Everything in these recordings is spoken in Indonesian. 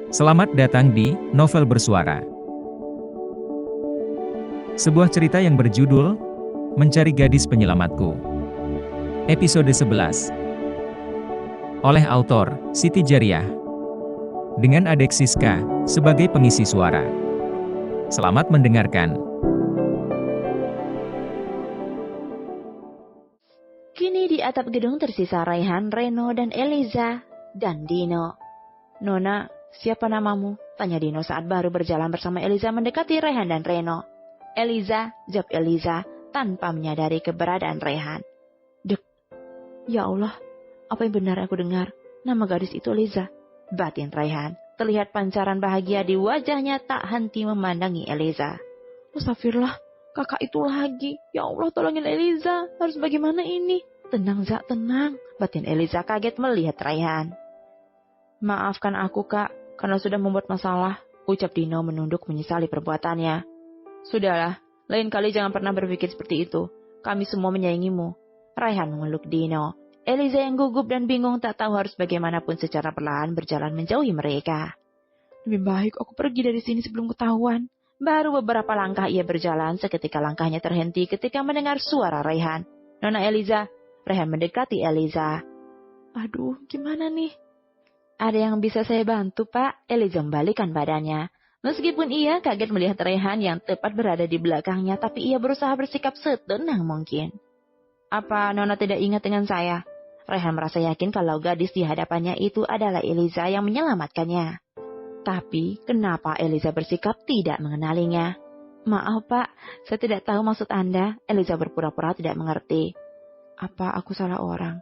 Selamat datang di Novel Bersuara. Sebuah cerita yang berjudul Mencari Gadis Penyelamatku. Episode 11. Oleh autor Siti Jariah. Dengan Adek Siska sebagai pengisi suara. Selamat mendengarkan. Kini di atap gedung tersisa Raihan, Reno, dan Eliza, dan Dino. "Nona, siapa namamu?" tanya Dino saat baru berjalan bersama Eliza mendekati Raihan dan Reno. "Eliza," jawab Eliza tanpa menyadari keberadaan Raihan. "Dek, ya Allah, apa yang benar aku dengar? Nama gadis itu Eliza," batin Raihan. Terlihat pancaran bahagia di wajahnya tak henti memandangi Eliza. "Astagfirullah, kakak itu lagi. Ya Allah, tolongin Eliza. Harus bagaimana ini?" "Tenang, Zak, tenang," batin Eliza kaget melihat Raihan. "Maafkan aku, Kak, karena sudah membuat masalah," ucap Dino menunduk menyesali perbuatannya. "Sudahlah, lain kali jangan pernah berpikir seperti itu. Kami semua menyayangimu." Raihan memeluk Dino. Eliza yang gugup dan bingung tak tahu harus bagaimanapun secara perlahan berjalan menjauhi mereka. "Lebih baik aku pergi dari sini sebelum ketahuan." Baru beberapa langkah ia berjalan, seketika langkahnya terhenti ketika mendengar suara Raihan. "Nona Eliza." Raihan mendekati Eliza. "Aduh, gimana nih?" "Ada yang bisa saya bantu, Pak?" Eliza membalikkan badannya. Meskipun ia kaget melihat Raihan yang tepat berada di belakangnya, tapi ia berusaha bersikap setenang mungkin. "Apa Nona tidak ingat dengan saya?" Raihan merasa yakin kalau gadis di hadapannya itu adalah Eliza yang menyelamatkannya. Tapi kenapa Eliza bersikap tidak mengenalinya? "Maaf, Pak, saya tidak tahu maksud Anda." Eliza berpura-pura tidak mengerti. "Apa aku salah orang?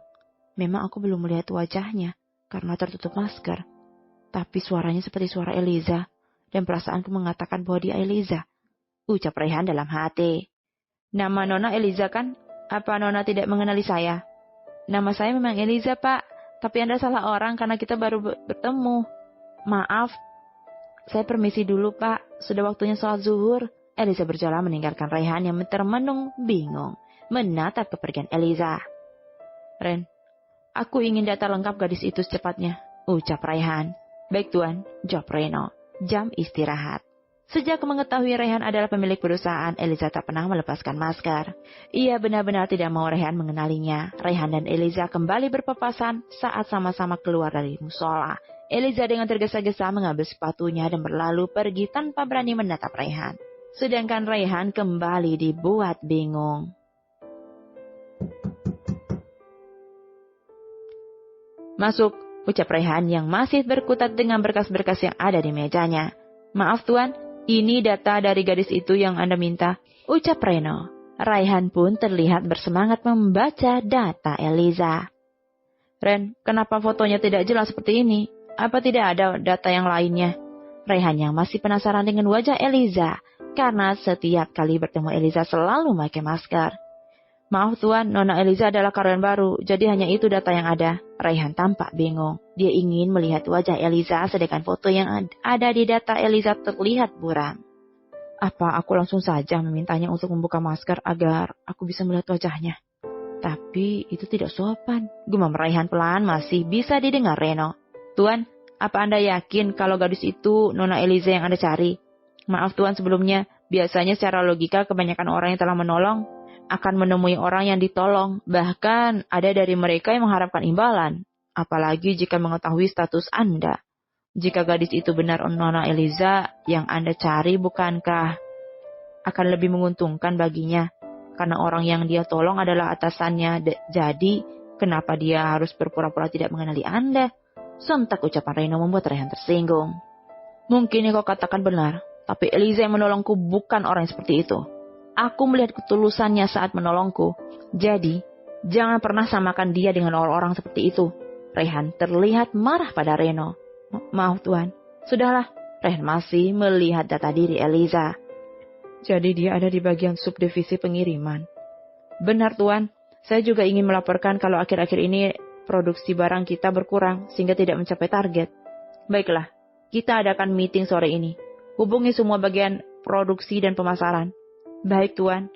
Memang aku belum melihat wajahnya karena tertutup masker. Tapi suaranya seperti suara Eliza, dan perasaanku mengatakan bahwa dia Eliza," ucap Raihan dalam hati. "Nama Nona Eliza kan? Apa Nona tidak mengenali saya?" "Nama saya memang Eliza, Pak, tapi Anda salah orang karena kita baru bertemu. Maaf, saya permisi dulu, Pak. Sudah waktunya sholat zuhur." Eliza berjalan meninggalkan Raihan yang termenung bingung menatap kepergian Eliza. "Ren, aku ingin data lengkap gadis itu secepatnya," ucap Raihan. "Baik, Tuan," jawab Reno. Jam istirahat. Sejak mengetahui Raihan adalah pemilik perusahaan, Eliza tak pernah melepaskan masker. Ia benar-benar tidak mau Raihan mengenalinya. Raihan dan Eliza kembali berpapasan saat sama-sama keluar dari musola. Eliza dengan tergesa-gesa mengambil sepatunya dan berlalu pergi tanpa berani menatap Raihan. Sedangkan Raihan kembali dibuat bingung. "Masuk," ucap Raihan yang masih berkutat dengan berkas-berkas yang ada di mejanya. "Maaf, Tuan, ini data dari gadis itu yang Anda minta," ucap Reno. Raihan pun terlihat bersemangat membaca data Eliza. "Ren, kenapa fotonya tidak jelas seperti ini? Apa tidak ada data yang lainnya?" Raihan yang masih penasaran dengan wajah Eliza, karena setiap kali bertemu Eliza selalu memakai masker. "Maaf, Tuan, Nona Eliza adalah karyawan baru, jadi hanya itu data yang ada." Raihan tampak bingung. Dia ingin melihat wajah Eliza, sedangkan foto yang ada di data Eliza terlihat buram. "Apa aku langsung saja memintanya untuk membuka masker agar aku bisa melihat wajahnya? Tapi itu tidak sopan," gumam Raihan pelan, masih bisa didengar Reno. "Tuan, apa Anda yakin kalau gadis itu Nona Eliza yang Anda cari?" "Maaf, Tuan, sebelumnya. Biasanya secara logika kebanyakan orang yang telah menolong akan menemui orang yang ditolong. Bahkan ada dari mereka yang mengharapkan imbalan. Apalagi jika mengetahui status Anda. Jika gadis itu benar Nona Eliza yang Anda cari, bukankah akan lebih menguntungkan baginya? Karena orang yang dia tolong adalah atasannya. Jadi, kenapa dia harus berpura-pura tidak mengenali Anda?" Sontak ucapan Reno membuat Raihan tersinggung. "Mungkin yang kau katakan benar, tapi Eliza yang menolongku bukan orang yang seperti itu. Aku melihat ketulusannya saat menolongku. Jadi, jangan pernah samakan dia dengan orang-orang seperti itu." Raihan terlihat marah pada Reno. "Maaf, Tuan." "Sudahlah." Raihan masih melihat data diri Eliza. "Jadi dia ada di bagian subdivisi pengiriman." "Benar, Tuan. Saya juga ingin melaporkan kalau akhir-akhir ini produksi barang kita berkurang sehingga tidak mencapai target." "Baiklah, kita adakan meeting sore ini. Hubungi semua bagian produksi dan pemasaran." "Baik, Tuan."